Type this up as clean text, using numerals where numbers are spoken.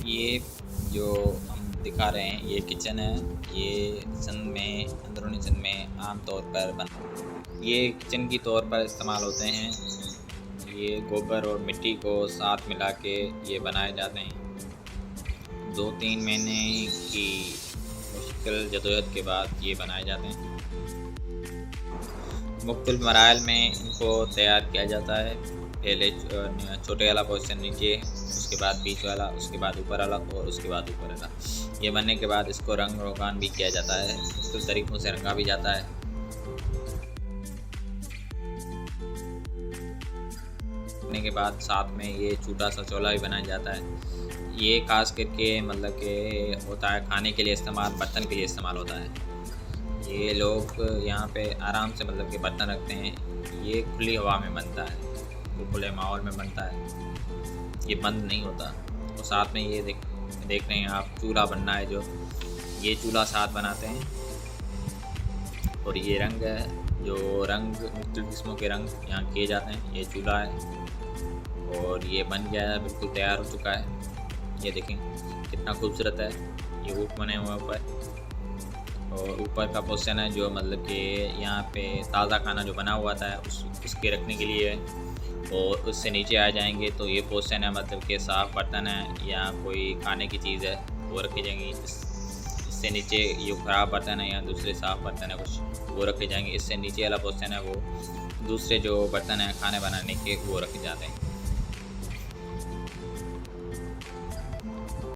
ये जो हम दिखा रहे हैं ये किचन है। ये सिंध में, अंदरूनी सिंध में आम तौर पर ये किचन की तौर पर इस्तेमाल होते हैं। ये गोबर और मिट्टी को साथ मिला के ये बनाए जाते हैं। 2-3 महीने की मुश्किल जदोजहद के बाद ये बनाए जाते हैं। मुख्तलिफ मराहल में इनको तैयार किया जाता है। पहले छोटे वाला पोर्शन नीचे, उसके बाद बीच वाला, उसके बाद ऊपर वाला और उसके बाद ऊपर वाला। ये बनने के बाद इसको रंग रोगान भी किया जाता है, मुख्तलिफ तरीक़ों से रंगा भी जाता है। बनने के बाद साथ में ये छोटा सा चोला भी बनाया जाता है। ये खास करके मतलब कि होता है खाने के लिए इस्तेमाल, बर्तन के लिए इस्तेमाल होता है। ये लोग यहाँ पे आराम से मतलब कि बर्तन रखते हैं। ये खुली हवा में बनता है, वो खुले माहौल में बनता है, ये बंद नहीं होता। तो साथ में ये देख रहे हैं आप, चूल्हा बनना है जो, ये चूल्हा साथ बनाते हैं। और ये रंग है, जो रंग मुख्तलिफ किस्मों के रंग यहाँ किए जाते हैं। ये चूल्हा है और ये बन गया है, बिल्कुल तैयार हो चुका है। ये देखें कितना खूबसूरत है। ये ऊँट बने हुए ऊपर, और ऊपर का पोर्शन है जो मतलब कि यहाँ पे ताज़ा खाना जो बना हुआ था उसके रखने के लिए है। और उससे नीचे आ जाएंगे तो ये पोर्शन है मतलब कि साफ़ बर्तन है या कोई खाने की चीज़ है वो रखी जाएंगी। इससे नीचे ये ख़राब बर्तन है या दूसरे साफ़ बर्तन है कुछ, वो रखे जाएंगे। इससे नीचे वाला पोर्शन है वो दूसरे जो बर्तन है खाने बनाने के, वो रखे जाते हैं।